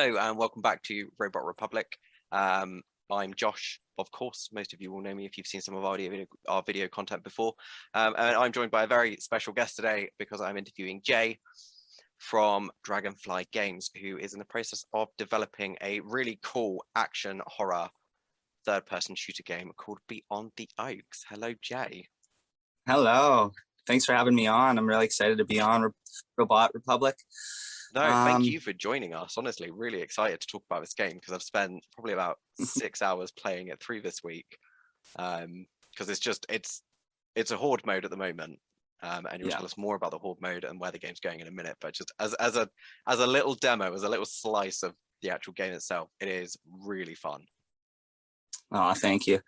Hello and welcome back to Robot Republic. I'm Josh, of course. Most of you will know me if you've seen some of our video content before. And I'm joined by a very special guest today because I'm interviewing Jay from Dragonfly Games, who is in the process of developing a really cool action horror third-person shooter game called Beyond the Oaks. Hello, Jay. Hello. Thanks for having me on. I'm really excited to be on Robot Republic. No, thank you for joining us. Honestly, really excited to talk about this game because I've spent probably about 6 hours playing it through this week. Because it's a horde mode at the moment. And you'll tell us more about the horde mode and where the game's going in a minute. But just as a little demo, as a little slice of the actual game itself, it is really fun. Oh, thank you.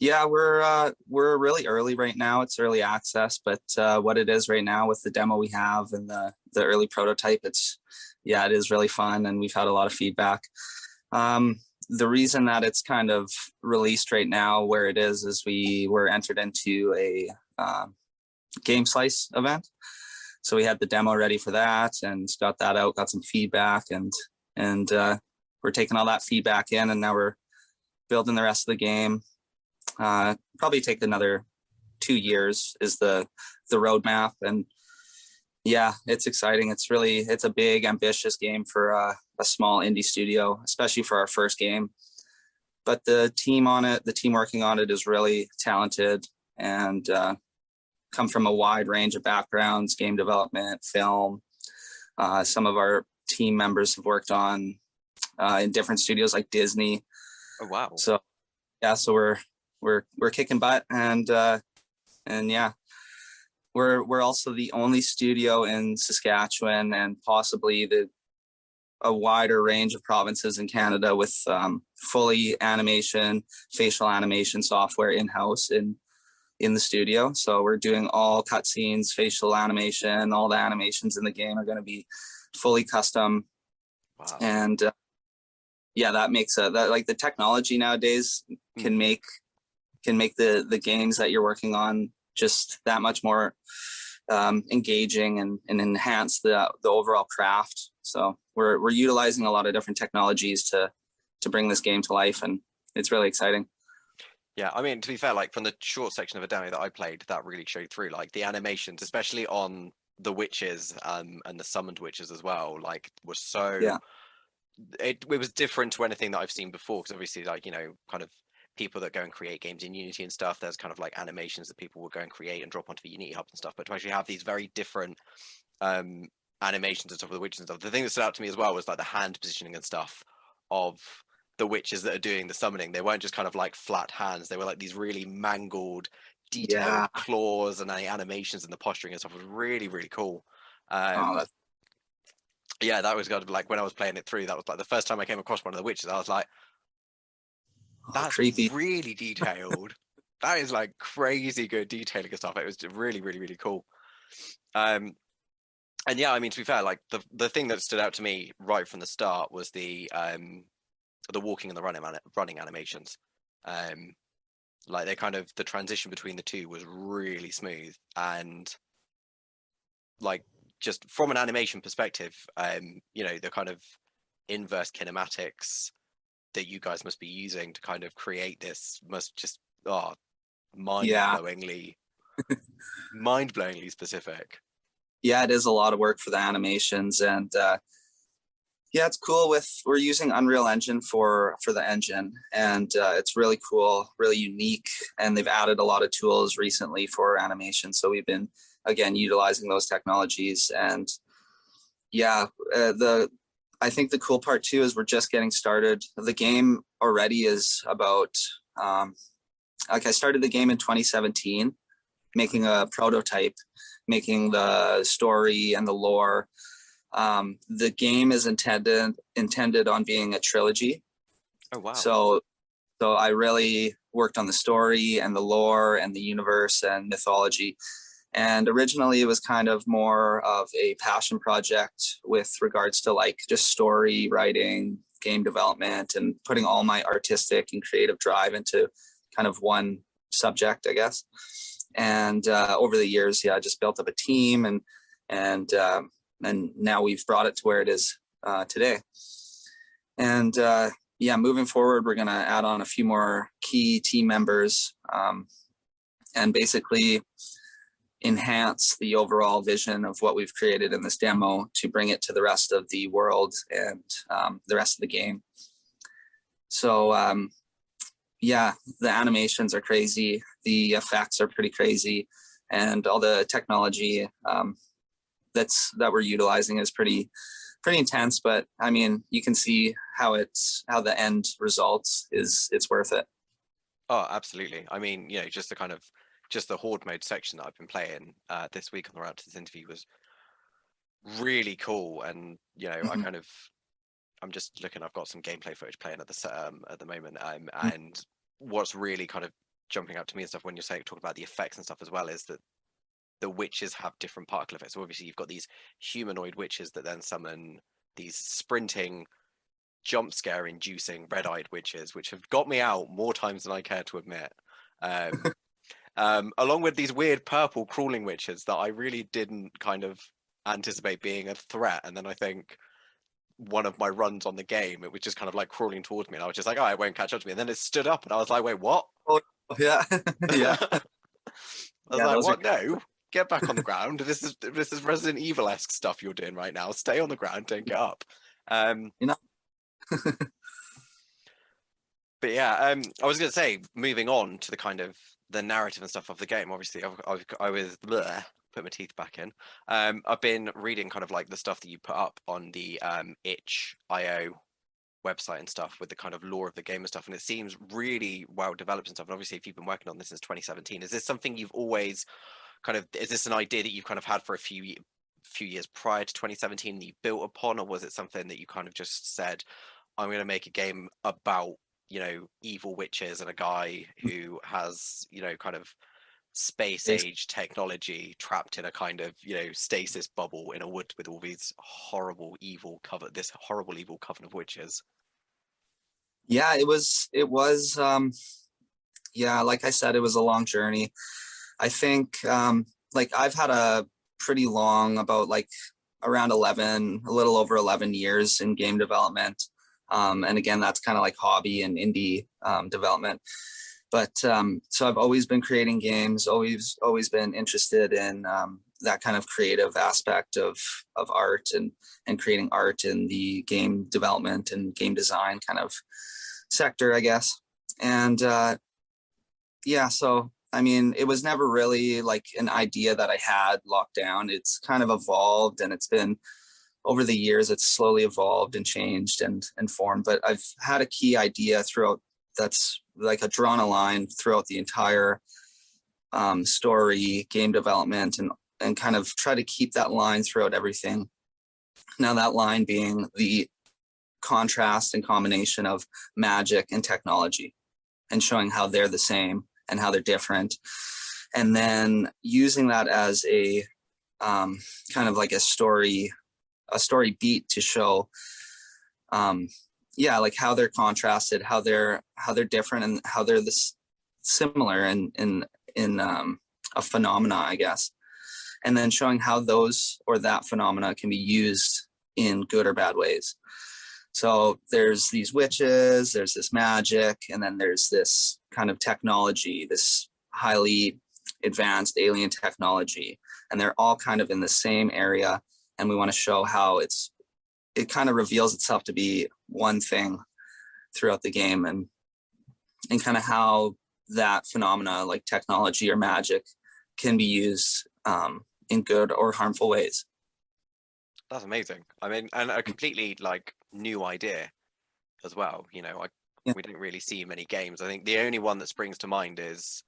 Yeah, we're really early right now. It's early access, but what it is right now with the demo we have and the early prototype, it is really fun, and we've had a lot of feedback. The reason that it's kind of released right now where it is we were entered into a game slice event. So we had the demo ready for that and got that out, got some feedback, and we're taking all that feedback in, and now we're building the rest of the game. Probably take another 2 years is the roadmap, and yeah, it's exciting. It's a big, ambitious game for a small indie studio, especially for our first game. But the team working on it is really talented and come from a wide range of backgrounds: game development, film. Some of our team members have worked on in different studios like Disney. Oh wow! So yeah, so we're kicking butt, and yeah, we're also the only studio in Saskatchewan and possibly a wider range of provinces in Canada with fully facial animation software in-house in the studio. So we're doing all cutscenes, facial animation, all the animations in the game are going to be fully custom. Wow. And yeah, that makes that like the technology nowadays can make the games that you're working on just that much more engaging and enhance the overall craft. So we're utilizing a lot of different technologies to bring this game to life, and it's really exciting. Yeah, I mean, to be fair, like from the short section of a demo that I played, that really showed through, like the animations, especially on the witches and the summoned witches as well, like was so it was different to anything that I've seen before, because obviously, like, you know, kind of people that go and create games in Unity and stuff, there's kind of like animations that people will go and create and drop onto the Unity hub and stuff, but to actually have these very different animations and stuff with the witches and stuff, the thing that stood out to me as well was like the hand positioning and stuff of the witches that are doing the summoning. They weren't just kind of like flat hands, they were like these really mangled, detailed claws, and the animations and the posturing and stuff was really, really cool. Yeah, that was kind of like when I was playing it through, that was like the first time I came across one of the witches, I was like, that's creepy. Really detailed. That is like crazy good detailing and stuff. It was really, really, really cool. And yeah, I mean, to be fair, like the thing that stood out to me right from the start was the walking and the running animations. Like the transition between the two was really smooth, and like just from an animation perspective, you know, the kind of inverse kinematics that you guys must be using to kind of create this must just mind-blowingly specific. Yeah, it is a lot of work for the animations, and yeah, it's cool. We're using Unreal Engine for the engine, and it's really cool, really unique, and they've added a lot of tools recently for animation, so we've been again utilizing those technologies. And yeah, I think the cool part too is we're just getting started. The game already is about like I started the game in 2017, making a prototype, making the story and the lore. The game is intended on being a trilogy. Oh wow. So I really worked on the story and the lore and the universe and mythology. And originally it was kind of more of a passion project with regards to like just story writing, game development, and putting all my artistic and creative drive into kind of one subject, I guess. And over the years, I just built up a team, and now we've brought it to where it is today. And yeah, moving forward, we're going to add on a few more key team members and basically enhance the overall vision of what we've created in this demo to bring it to the rest of the world and the rest of the game. So yeah, the animations are crazy, the effects are pretty crazy, and all the technology that we're utilizing is pretty intense. But I mean, you can see how the end results it's worth it. Oh, absolutely. I mean, you know, just the horde mode section that I've been playing this week on the route to this interview was really cool. And you know, I'm just looking. I've got some gameplay footage playing at the moment. And what's really kind of jumping out to me and stuff when you're talking about the effects and stuff as well is that the witches have different particle effects. So obviously, you've got these humanoid witches that then summon these sprinting, jump scare inducing red-eyed witches, which have got me out more times than I care to admit. Along with these weird purple crawling witches that I really didn't kind of anticipate being a threat. And then I think one of my runs on the game, it was just kind of like crawling towards me, and I was just like, oh, it won't catch up to me. And then it stood up, and I was like, wait, what? Oh, yeah, yeah. I was like, what? No, get back on the ground. This is Resident Evil-esque stuff you're doing right now. Stay on the ground, don't get up. You know. But yeah, I was going to say, moving on to the kind of the narrative and stuff of the game. Obviously, I was put my teeth back in. I've been reading kind of like the stuff that you put up on the itch.io website and stuff with the kind of lore of the game and stuff, and it seems really well developed and stuff. And obviously, if you've been working on this since 2017, is this something you've always is this an idea that you've kind of had for a few years prior to 2017 that you built upon, or was it something that you kind of just said, I'm going to make a game about, you know, evil witches and a guy who has, you know, kind of space age technology trapped in a kind of, you know, stasis bubble in a wood with all these horrible evil coven of witches? Yeah, it was yeah, like I said, it was a long journey. I think like I've had a pretty long, about like around 11, a little over 11 years in game development. And again, that's kind of like hobby and indie development. But so I've always been creating games, always been interested in that kind of creative aspect of art and creating art in the game development and game design kind of sector, I guess. And yeah, so I mean, it was never really like an idea that I had locked down. It's kind of evolved, and it's been over the years, it's slowly evolved and changed and formed. But I've had a key idea throughout that's like a drawn a line throughout the entire story, game development, and kind of try to keep that line throughout everything. Now, that line being the contrast and combination of magic and technology, and showing how they're the same and how they're different, and then using that as a kind of like a story beat to show yeah, like how they're contrasted, how they're different, and how they're similar in a phenomena, I guess. And then showing how those or that phenomena can be used in good or bad ways. So there's these witches, there's this magic, and then there's this kind of technology, this highly advanced alien technology, and they're all kind of in the same area. And we want to show how it kind of reveals itself to be one thing throughout the game, and kind of how that phenomena, like technology or magic, can be used in good or harmful ways. That's amazing. I mean, and a completely like new idea as well. You know, we don't really see many games. I think the only one that springs to mind is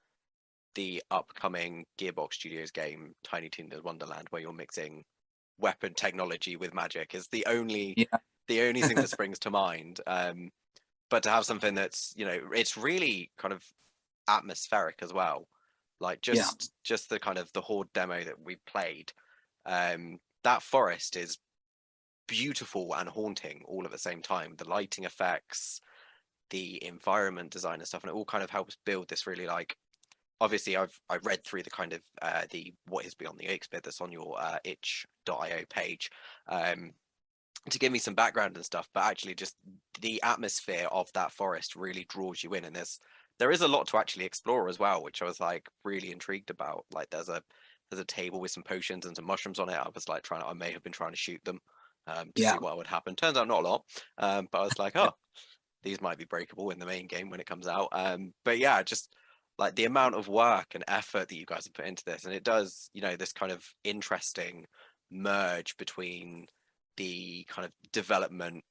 the upcoming Gearbox Studios game, Tiny Tina's Wonderland, where you're mixing weapon technology with magic. Is the only thing that springs to mind. But to have something that's, you know, it's really kind of atmospheric as well. Like just the kind of the horde demo that we played. That forest is beautiful and haunting all at the same time. The lighting effects, the environment design and stuff, and it all kind of helps build this really like. Obviously, I've read through the kind of the what is beyond the Oaks bit that's on your itch.io page to give me some background and stuff. But actually, just the atmosphere of that forest really draws you in, and there is a lot to actually explore as well, which I was like really intrigued about. Like there's a table with some potions and some mushrooms on it. I was like I may have been trying to shoot them to see what would happen. Turns out not a lot, but I was like, oh, these might be breakable in the main game when it comes out. But yeah, just like the amount of work and effort that you guys have put into this, and it does, this kind of interesting merge between the kind of development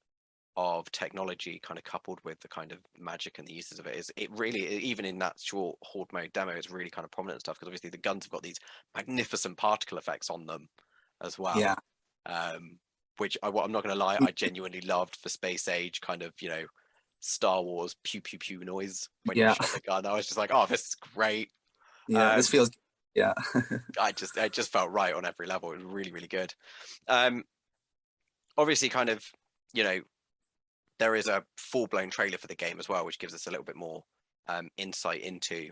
of technology kind of coupled with the kind of magic and the uses of it. Is it really, even in that short horde mode demo, is really kind of prominent and stuff, because obviously the guns have got these magnificent particle effects on them as well. Yeah. Which I'm not going to lie, I genuinely loved for space age kind of, Star Wars pew pew pew noise when you shot the gun. I was just like, oh, this is great. Yeah, this feels, yeah. I just felt right on every level. It was really, really good. Obviously, kind of, there is a full-blown trailer for the game as well, which gives us a little bit more insight into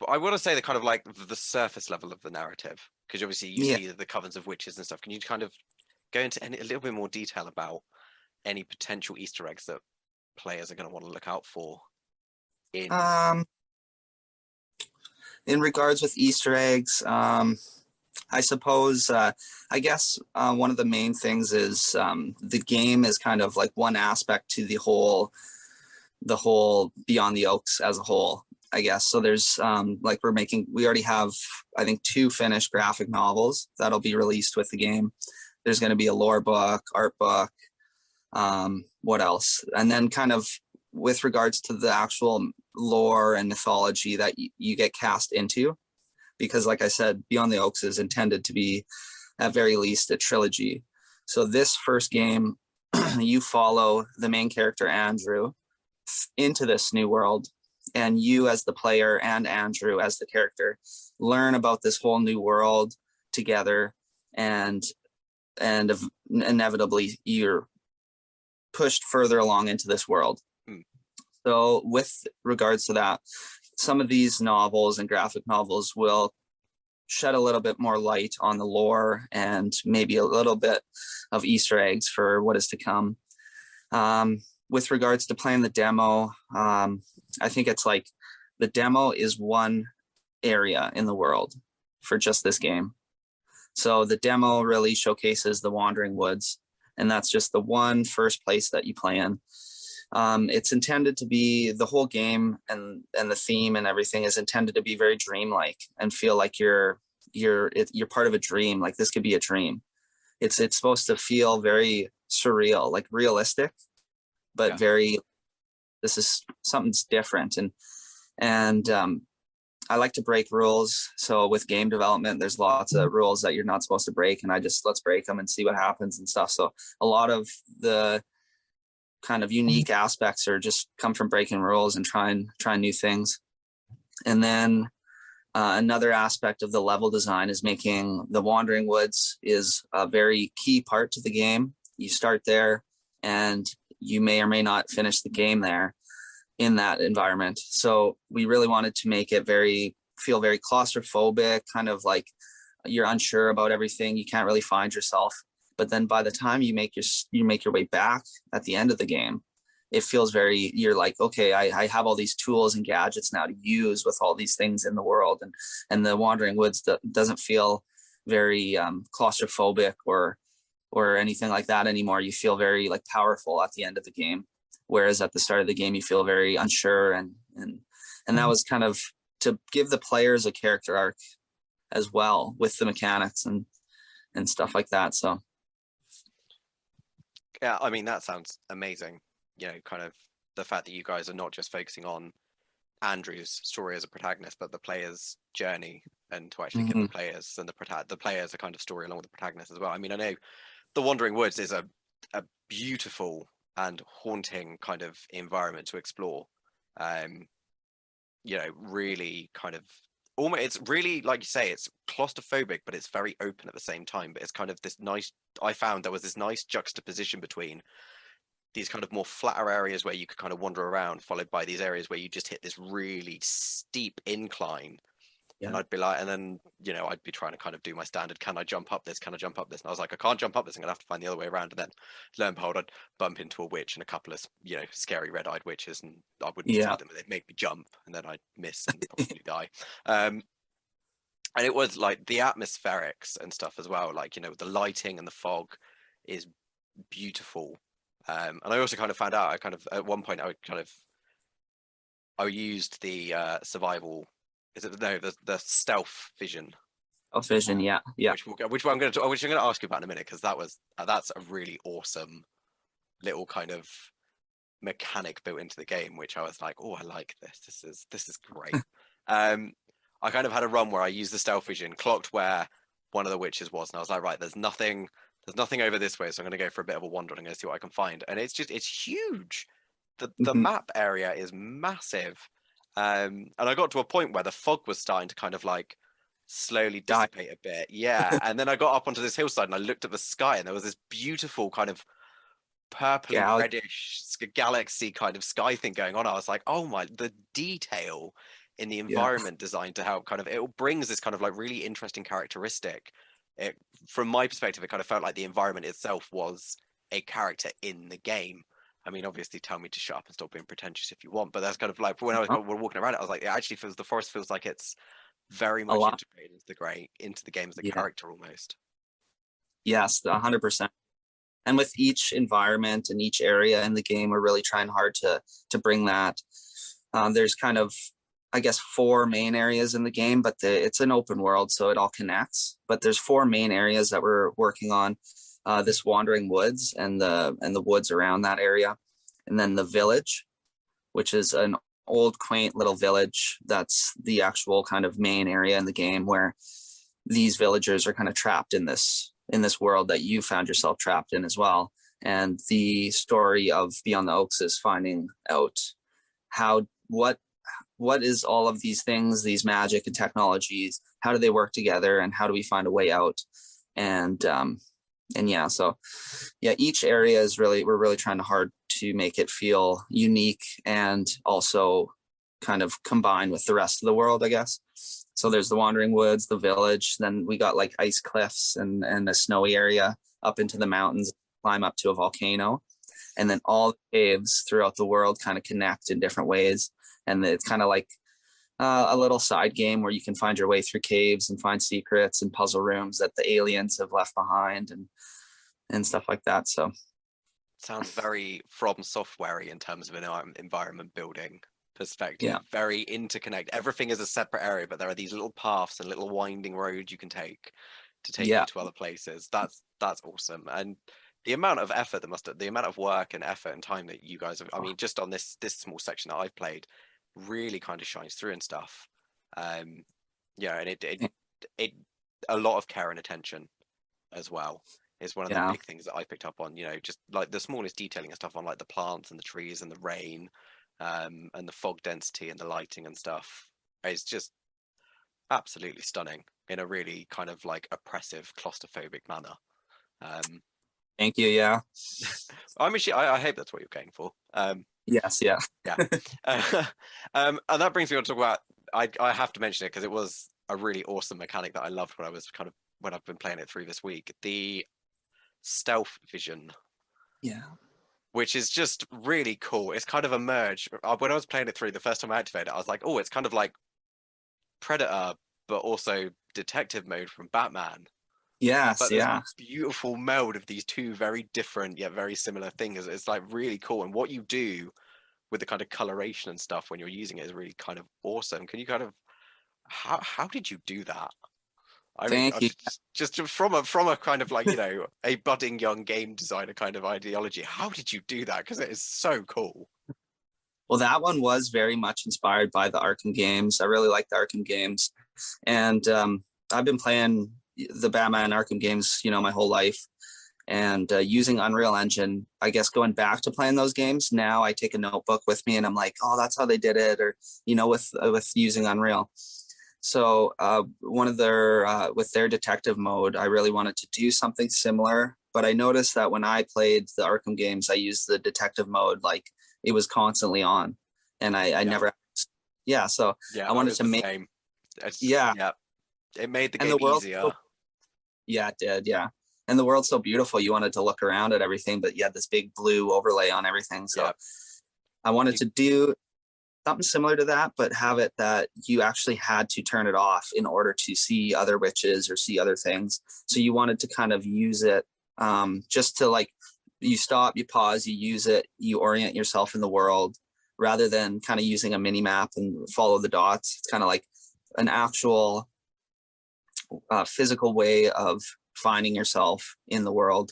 I want to say the kind of like the surface level of the narrative, because obviously you see the covens of witches and stuff. Can you kind of go into a little bit more detail about any potential Easter eggs that players are going to want to look out for in regards with Easter eggs? I suppose, I guess one of the main things is the game is kind of like one aspect to the whole Beyond the Oaks as a whole, I guess. So there's like we already have, I think, 2 finished graphic novels that'll be released with the game. There's going to be a lore book, art book, what else? And then kind of with regards to the actual lore and mythology that you get cast into, because like I said, Beyond the Oaks is intended to be at very least a trilogy. So this first game, you follow the main character, Andrew, into this new world, and you as the player and Andrew as the character learn about this whole new world together, and inevitably you're pushed further along into this world. So with regards to that, some of these novels and graphic novels will shed a little bit more light on the lore and maybe a little bit of Easter eggs for what is to come. With regards to playing the demo, I think it's like the demo is one area in the world for just this game. So the demo really showcases the Wandering Woods, and that's just the one first place that you play in. It's intended to be, the whole game and the theme and everything is intended to be very dreamlike and feel like you're part of a dream. Like this could be a dream. It's supposed to feel very surreal, like realistic, but very, this is something's different. And I like to break rules. So with game development, there's lots of rules that you're not supposed to break, and let's break them and see what happens and stuff. So a lot of the kind of unique aspects are just come from breaking rules and trying new things. And then another aspect of the level design is making the Wandering Woods is a very key part to the game. You start there and you may or may not finish the game there in that environment. So we really wanted to make it feel very claustrophobic, kind of like you're unsure about everything. You can't really find yourself. But then by the time you make your way back at the end of the game, it feels you're like, okay, I have all these tools and gadgets now to use with all these things in the world. And the Wandering Woods doesn't feel very claustrophobic or anything like that anymore. You feel very like powerful at the end of the game. Whereas at the start of the game, you feel very unsure. And that was kind of to give the players a character arc as well with the mechanics and stuff like that. So. Yeah, I mean, that sounds amazing. Kind of the fact that you guys are not just focusing on Andrew's story as a protagonist, but the player's journey, and to actually give the players and the players a kind of story along with the protagonist as well. I mean, I know the Wandering Woods is a beautiful and haunting kind of environment to explore. Really kind of almost, it's really, like you say, it's claustrophobic, but it's very open at the same time. But it's kind of this nice, I found there was this nice juxtaposition between these kind of more flatter areas where you could kind of wander around, followed by these areas where you just hit this really steep incline. And I'd be like, and then, you know, I'd be trying to kind of do my standard, can I jump up this? Can I jump up this? And I was like, I can't jump up this. I'm gonna have to find the other way around. And then lo and behold, I'd bump into a witch and a couple of, you know, scary red-eyed witches, and I wouldn't fight them, and they'd make me jump, and then I'd miss and probably die. And it was like the atmospherics and stuff as well, like, you know, the lighting and the fog is beautiful. And I also kind of found out, I kind of, at one point, I used the survival, the stealth vision. Stealth vision, yeah. Which I'm going to ask you about in a minute, because that's a really awesome little kind of mechanic built into the game, which I was like, oh, I like this. This is great. I kind of had a run where I used the stealth vision, clocked where one of the witches was, and I was like, right, there's nothing over this way, so I'm going to go for a bit of a wander and I'm going to see what I can find. And it's huge. The map area is massive. And I got to a point where the fog was starting to kind of like slowly dissipate a bit. Yeah. And then I got up onto this hillside and I looked at the sky, and there was this beautiful kind of purpley reddish galaxy kind of sky thing going on. I was like, oh my, the detail in the environment design to how kind of it brings this kind of like really interesting characteristic. From my perspective, it kind of felt like the environment itself was a character in the game. I mean, obviously, tell me to shut up and stop being pretentious if you want, but that's kind of like when I was walking around it, I was like, it actually feels, the forest feels like it's very much integrated into the game as a character almost. Yes, 100%. And with each environment and each area in the game, we're really trying hard to bring that. There's kind of, I guess, 4 main areas in the game, but it's an open world, so it all connects. But there's 4 main areas that we're working on. This wandering woods and the woods around that area, and then the village, which is an old quaint little village. That's the actual kind of main area in the game, where these villagers are kind of trapped in this world that you found yourself trapped in as well. And the story of Beyond the Oaks is finding out what is all of these things, these magic and technologies, how do they work together, and how do we find a way out? And each area is we're really trying hard to make it feel unique and also kind of combine with the rest of the world, I guess. So there's the wandering woods, the village, then we got like ice cliffs and a snowy area up into the mountains, climb up to a volcano, and then all the caves throughout the world kind of connect in different ways. And it's kind of like a little side game where you can find your way through caves and find secrets and puzzle rooms that the aliens have left behind and stuff like that. So sounds very From Software-y in terms of an environment building perspective. Yeah. Very interconnected. Everything is a separate area, but there are these little paths and little winding roads you can take to take you to other places. That's awesome. And the amount of effort the amount of work and effort and time that you guys have, I mean, just on this small section that I've played, really kind of shines through and stuff. And it a lot of care and attention as well is one of the big things that I picked up on. You know, just like the smallest detailing and stuff on like the plants and the trees and the rain, and the fog density and the lighting and stuff. It's just absolutely stunning in a really kind of like oppressive, claustrophobic manner. Thank you. Yeah. I hope that's what you're going for. Yes. Yeah. Yeah. And that brings me on to talk about. I have to mention it because it was a really awesome mechanic that I loved when I've been playing it through this week. The stealth vision. Yeah. Which is just really cool. It's kind of a merge. When I was playing it through the first time I activated it, I was like, oh, it's kind of like Predator, but also detective mode from Batman. Yes, but this beautiful meld of these two very different yet very similar things. It's like really cool. And what you do with the kind of coloration and stuff when you're using it is really kind of awesome. Can you kind of how did you do that? Thank you. Just from a kind of like, you know, a budding young game designer kind of ideology, how did you do that? Because it is so cool. Well, that one was very much inspired by the Arkham games. I really like the Arkham games. And I've been playing the Batman Arkham games, you know, my whole life. And using Unreal Engine, I guess going back to playing those games, now I take a notebook with me and I'm like, oh, that's how they did it. Or, you know, with using Unreal. So one of with their detective mode, I really wanted to do something similar. But I noticed that when I played the Arkham games, I used the detective mode, like it was constantly on. And I never, so I wanted to make, Yeah. Yeah. It made the And game the world, easier. yeah, it did. Yeah. And the world's so beautiful. You wanted to look around at everything, but you had this big blue overlay on everything. So Yeah. I wanted to do something similar to that, but have it that you actually had to turn it off in order to see other witches or see other things. So you wanted to kind of use it just to like, you stop, you pause, you use it, you orient yourself in the world rather than kind of using a mini map and follow the dots. It's kind of like an actual physical way of finding yourself in the world.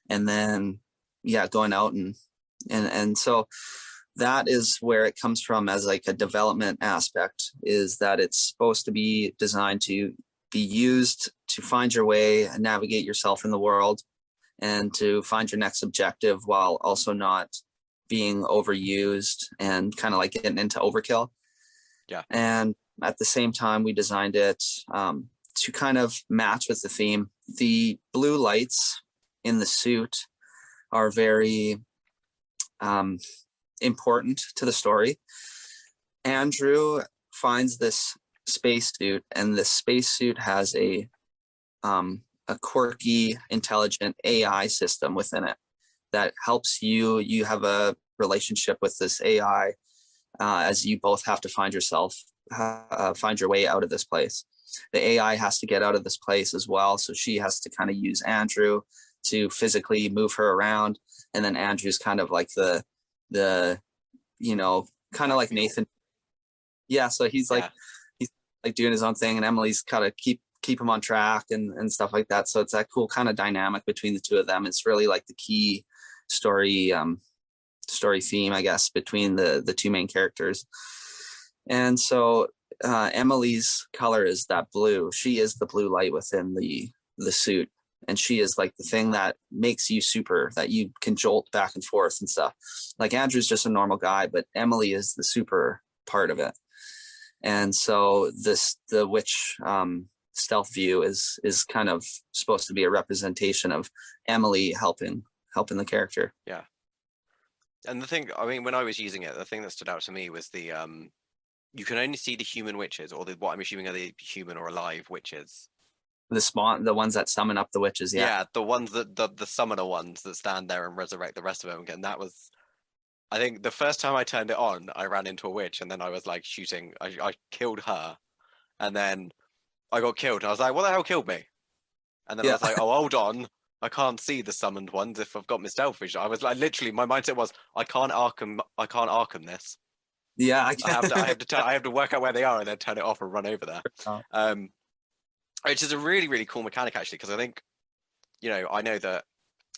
And then, yeah, going out and so that is where it comes from as like a development aspect, is that it's supposed to be designed to be used to find your way and navigate yourself in the world and to find your next objective while also not being overused and kind of like getting into overkill. Yeah. And at the same time, we designed it to kind of match with the theme. The blue lights in the suit are very important to the story. Andrew finds this spacesuit, and this spacesuit has a quirky, intelligent AI system within it that helps you. You have a relationship with this AI as you both have to find yourself, find your way out of this place. The AI has to get out of this place as well, so she has to kind of use Andrew to physically move her around, and then Andrew's kind of like the you know, kind of like Nathan. Yeah, so he's like doing his own thing, and Emily's kind of keep him on track and stuff like that. So it's that cool kind of dynamic between the two of them. It's really like the key story theme, I guess, between the two main characters. And so Emily's color is that blue. She is the blue light within the suit, and she is like the thing that makes you super, that you can jolt back and forth and stuff. Like Andrew's just a normal guy, but Emily is the super part of it. And so the witch stealth view is kind of supposed to be a representation of Emily helping the character. Yeah. And the thing, I mean, when I was using it, the thing that stood out to me was the you can only see the human witches, or what I'm assuming are the human or alive witches. The ones that summon up the witches. Yeah, the ones that the summoner ones that stand there and resurrect the rest of them. And that was, I think, the first time I turned it on, I ran into a witch, and then I was like shooting. I killed her, and then I got killed, and I was like, "What the hell killed me?" And then I was like, "Oh, hold on, I can't see the summoned ones if I've got my stealth vision." I was like, literally, my mindset was, I can't Arkham this. Yeah, I have to work out where they are and then turn it off and run over there. Which is a really, really cool mechanic, actually, because I think, I know that,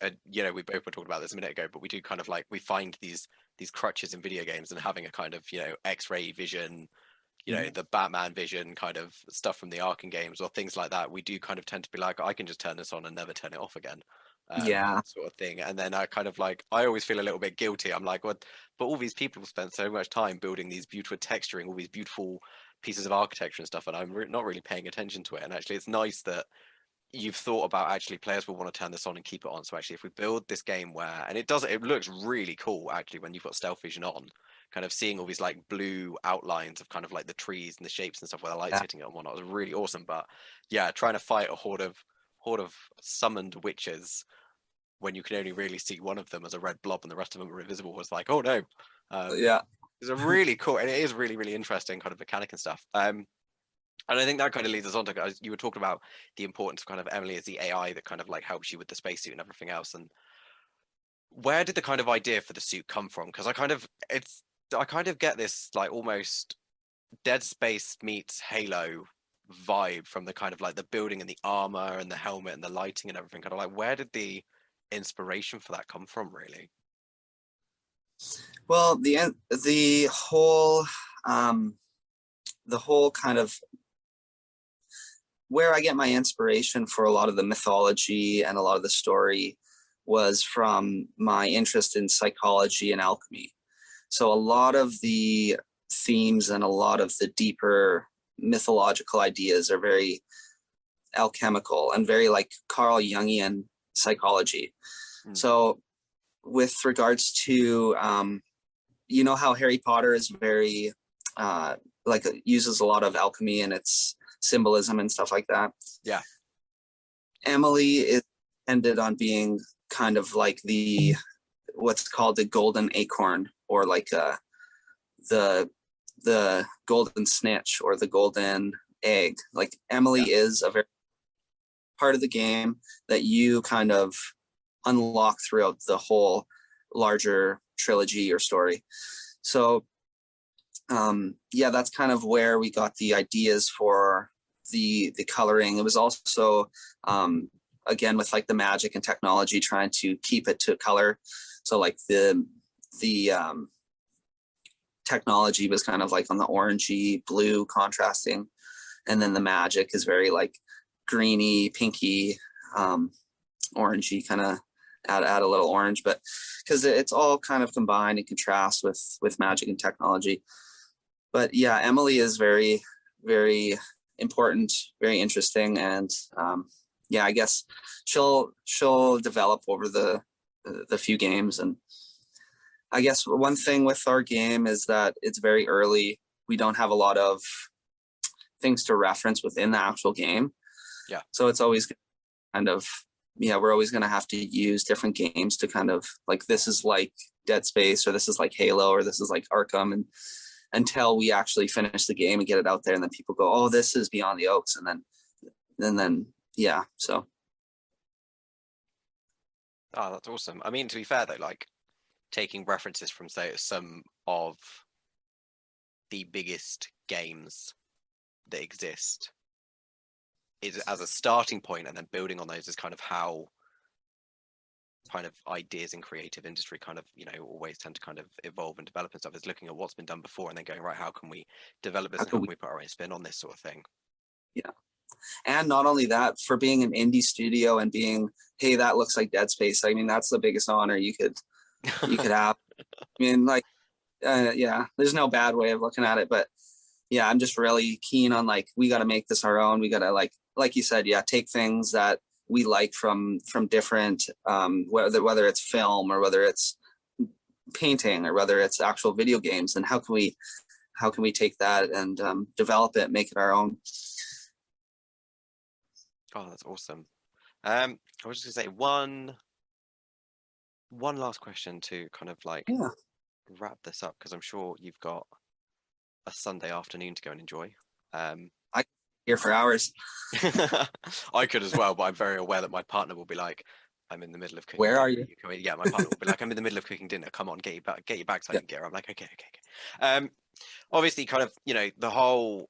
we both were talking about this a minute ago, but we do kind of like, we find these crutches in video games, and having a kind of, X-ray vision, the Batman vision kind of stuff from the Arkham games or things like that. We do kind of tend to be like, I can just turn this on and never turn it off again. Sort of thing. And then I kind of like, I always feel a little bit guilty. I'm like, what? But all these people have spent so much time building these beautiful texturing, all these beautiful pieces of architecture and stuff, and I'm not really paying attention to it. And actually, it's nice that you've thought about, actually, players will want to turn this on and keep it on. So actually, if we build this game where, and it looks really cool actually when you've got stealth vision on, kind of seeing all these like blue outlines of kind of like the trees and the shapes and stuff where the light's hitting it and whatnot, was really awesome. But yeah, trying to fight a horde of summoned witches when you can only really see one of them as a red blob and the rest of them are invisible was like, oh no. It's a really cool, and it is really, really interesting kind of mechanic and stuff. And I think that kind of leads us on to, you were talking about the importance of kind of Emily as the AI that kind of like helps you with the spacesuit and everything else. And where did the kind of idea for the suit come from? Because I kind of get this like almost Dead Space meets Halo vibe from the kind of like the building and the armor and the helmet and the lighting and everything. Kind of like, where did the inspiration for that come from, really? Well, the whole kind of where I get my inspiration for a lot of the mythology and a lot of the story was from my interest in psychology and alchemy. So a lot of the themes and a lot of the deeper mythological ideas are very alchemical and very like Carl Jungian psychology. So with regards to, how Harry Potter is very like it uses a lot of alchemy and its symbolism and stuff like that. Yeah. Emily is ended on being kind of like what's called the golden acorn, or like the golden snitch or the golden egg. Like Emily is a very part of the game that you kind of unlock throughout the whole larger trilogy or story. So yeah, that's kind of where we got the ideas for the coloring. It was also again with like the magic and technology, trying to keep it to color. So like the technology was kind of like on the orangey blue contrasting, and then the magic is very like greeny, pinky, orangey, kind of add a little orange, but because it's all kind of combined and contrast with magic and technology. But yeah, Emily is very, very important, very interesting, and yeah, I guess she'll develop over the few games. And I guess one thing with our game is that it's very early. We don't have a lot of things to reference within the actual game. Yeah. So it's always kind of, yeah, we're always going to have to use different games to kind of like, this is like Dead Space, or this is like Halo, or this is like Arkham, and until we actually finish the game and get it out there, and then people go, oh, this is Beyond the Oaks, and then yeah, so. Oh, that's awesome. I mean, to be fair though, like taking references from say some of the biggest games that exist is as a starting point, and then building on those is kind of how kind of ideas in creative industry kind of, you know, always tend to kind of evolve and develop and stuff, is looking at what's been done before and then going, right, how can we develop this and how can we put our own spin on this sort of thing. Yeah. And not only that, for being an indie studio and being, hey, that looks like Dead Space, I mean, that's the biggest honor you could have. I mean, like, yeah, there's no bad way of looking at it, but yeah, I'm just really keen on like, we got to make this our own. We got to like you said, yeah, take things that we like from different, whether it's film or whether it's painting or whether it's actual video games, and how can we take that and develop it, make it our own. Oh, that's awesome. I was just gonna say one last question to kind of like wrap this up, because I'm sure you've got a Sunday afternoon to go and enjoy. I here for hours. I could as well, but I'm very aware that my partner will be like, I'm in the middle of cooking. Where are you? Yeah, my partner will be like, I'm in the middle of cooking dinner. Come on, get your bags in gear. I'm like, okay. Obviously, kind of, you know,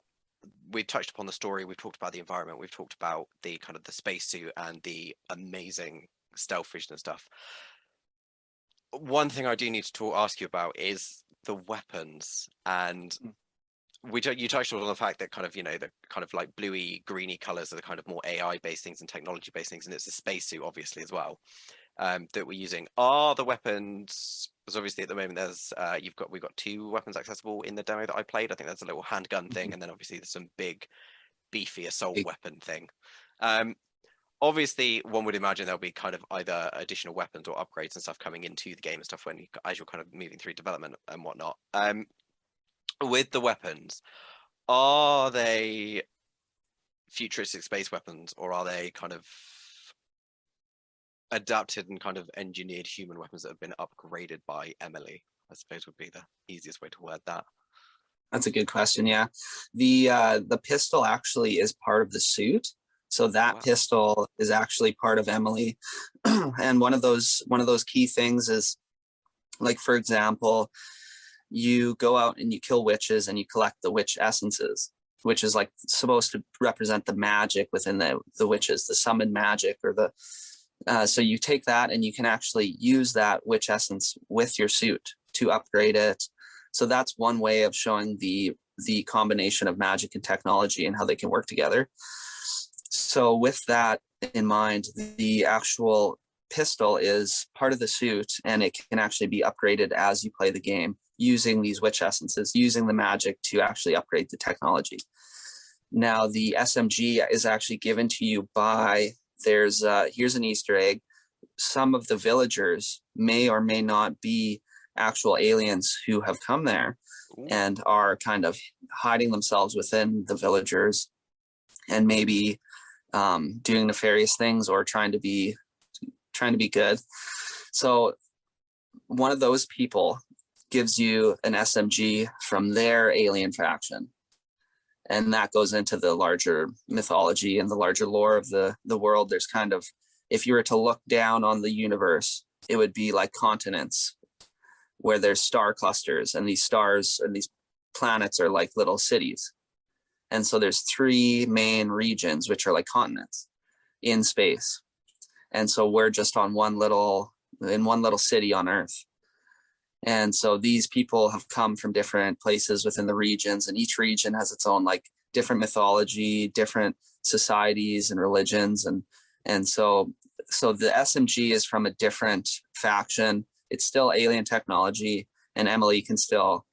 we've touched upon the story. We've talked about the environment. We've talked about the kind of the spacesuit and the amazing stealth vision and stuff. One thing I do need to ask you about is the weapons, and you touched on the fact that kind of, you know, the kind of like bluey greeny colors are the kind of more AI based things and technology based things, and it's a spacesuit obviously as well, that we're using. Are the weapons, because obviously at the moment there's we've got 2 weapons accessible in the demo that I played. I think there's a little handgun thing, and then obviously there's some big beefy assault weapon thing. Obviously one would imagine there'll be kind of either additional weapons or upgrades and stuff coming into the game and stuff as you're kind of moving through development and whatnot. With the weapons, are they futuristic space weapons, or are they kind of adapted and kind of engineered human weapons that have been upgraded by Emily? I suppose would be the easiest way to word that. That's a good question. Yeah, the pistol actually is part of the suit, so that pistol is actually part of Emily. And one of those key things is, like, for example, you go out and you kill witches and you collect the witch essences, which is like supposed to represent the magic within the witches, the summoned magic, or so you take that and you can actually use that witch essence with your suit to upgrade it. So that's one way of showing the combination of magic and technology and how they can work together. So with that in mind, the actual pistol is part of the suit, and it can actually be upgraded as you play the game, using these witch essences, using the magic to actually upgrade the technology. Now, the SMG is actually given to you by, here's an Easter egg. Some of the villagers may or may not be actual aliens who have come there and are kind of hiding themselves within the villagers and maybe doing nefarious things or trying to be good. So one of those people gives you an SMG from their alien faction. And that goes into the larger mythology and the larger lore of the world. There's kind of, if you were to look down on the universe, it would be like continents where there's star clusters, and these stars and these planets are like little cities. And so there's 3 main regions, which are like continents in space. And so we're just on one little city on Earth. And so these people have come from different places within the regions, and each region has its own like different mythology, different societies and religions. And so the SMG is from a different faction. It's still alien technology, and Emily can still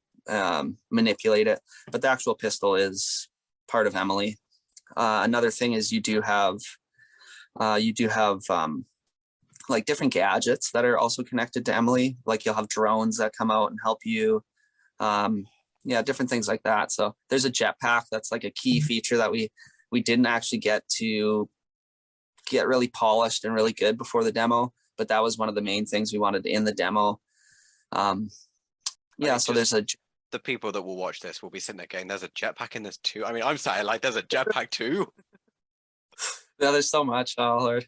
manipulate it, but the actual pistol is part of Emily. Another thing is you do have like different gadgets that are also connected to Emily. Like you'll have drones that come out and help you. Different things like that. So there's a jetpack that's like a key feature that we didn't actually get to get really polished and really good before the demo, but that was one of the main things we wanted in the demo. So there's the people that will watch this will be sitting there going, there's a jetpack in this too. I mean, I'm saying like there's a jetpack too. Yeah, there's so much. Oh Lord.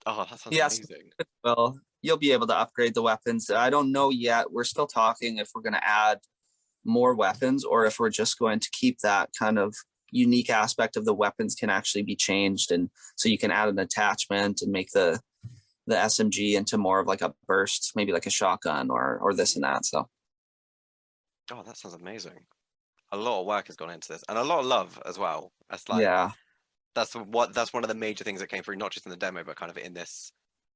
Oh, that sounds amazing. Well, you'll be able to upgrade the weapons. I don't know yet. We're still talking if we're going to add more weapons or if we're just going to keep that kind of unique aspect of the weapons can actually be changed. And so you can add an attachment and make the SMG into more of like a burst, maybe like a shotgun or this and that. So. Oh, that sounds amazing. A lot of work has gone into this and a lot of love as well. That's like, yeah. That's one of the major things that came through, not just in the demo, but kind of in this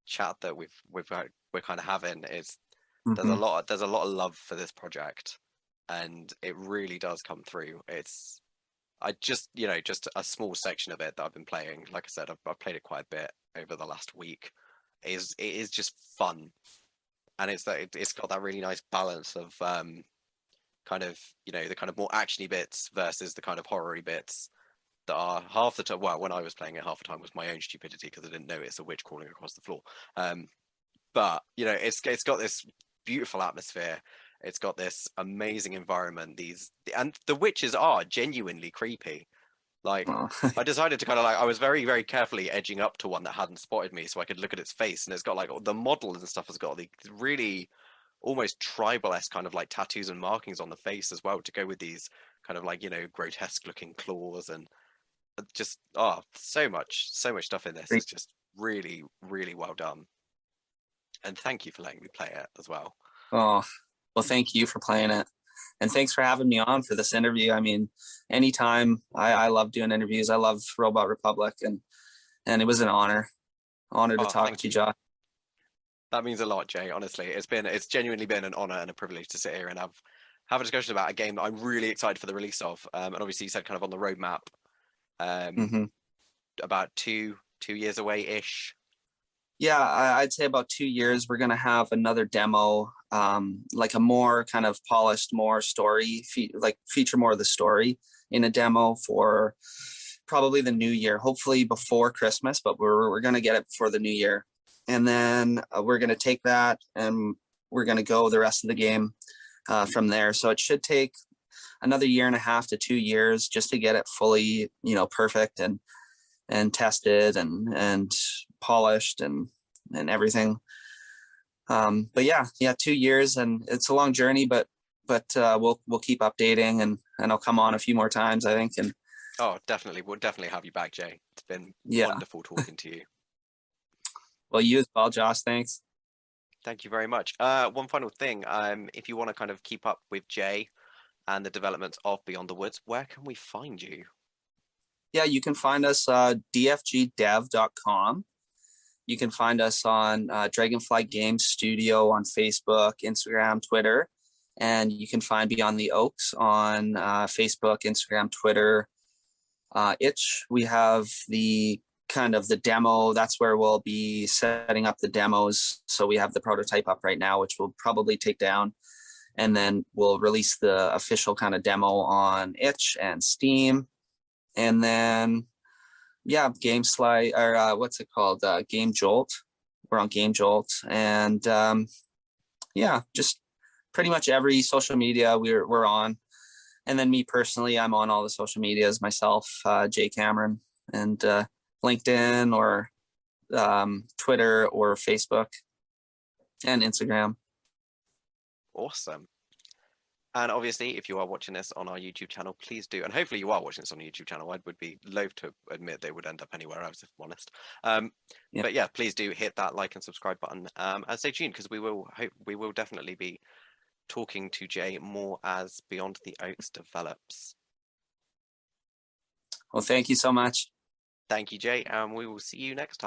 chat that we're kind of having. Is there's a lot of love for this project, and it really does come through. I just a small section of it that I've been playing. Like I said, I've played it quite a bit over the last week. It is just fun, and it's got that really nice balance of kind of the kind of more actiony bits versus the kind of horror-y bits. That are half the time. Well, when I was playing it, half the time was my own stupidity because I didn't notice a witch crawling across the floor. But it's got this beautiful atmosphere. It's got this amazing environment. And the witches are genuinely creepy. Like I decided to kind of I was very, very carefully edging up to one that hadn't spotted me so I could look at its face, and it's got like the model and stuff has got the really almost tribal-esque kind of like tattoos and markings on the face as well to go with these kind of like grotesque looking claws and just so much stuff in this. It's just really, really well done. And thank you for letting me play it as well. Oh, well, thank you for playing it. And thanks for having me on for this interview. I mean, anytime I love doing interviews. I love Robot Republic and it was an honor to talk with you, Josh. That means a lot, Jay. Honestly, it's genuinely been an honor and a privilege to sit here and have a discussion about a game that I'm really excited for the release of. And obviously you said kind of on the roadmap. About two years away ish. Yeah, I'd say about 2 years. We're gonna have another demo, like a more kind of polished, more story, feature more of the story in a demo for probably the new year. Hopefully before Christmas, but we're gonna get it before the new year, and then we're gonna take that and we're gonna go the rest of the game from there. So it should take another 1.5 to 2 years just to get it fully, perfect and tested and polished and everything. But yeah, 2 years, and it's a long journey, but we'll keep updating and I'll come on a few more times, I think. And definitely, we'll definitely have you back, Jay. It's been wonderful talking to you. Well, you as well, Josh. Thanks. Thank you very much. One final thing, if you want to kind of keep up with Jay and the developments of Beyond the Woods, where can we find you? Yeah, you can find us dfgdev.com. You can find us on Dragonfly Games Studio on Facebook, Instagram, Twitter, and you can find Beyond the Oaks on Facebook, Instagram, Twitter, Itch. We have the kind of the demo. That's where we'll be setting up the demos. So we have the prototype up right now, which we'll probably take down. And then we'll release the official kind of demo on itch and Steam. And then, yeah, GameSlice, or what's it called? Game Jolt. We're on Game Jolt. And yeah, just pretty much every social media we're on. And then me personally, I'm on all the social medias myself, Jay Cameron, and LinkedIn or Twitter or Facebook and Instagram. Awesome. And obviously, if you are watching this on our YouTube channel, please do. And hopefully you are watching this on the YouTube channel. I would be loath to admit they would end up anywhere else, if I'm honest. Yeah. But yeah, please do hit that like and subscribe button and stay tuned, because we will definitely be talking to Jay more as Beyond the Oaks develops. Well, thank you so much. Thank you, Jay, and we will see you next time.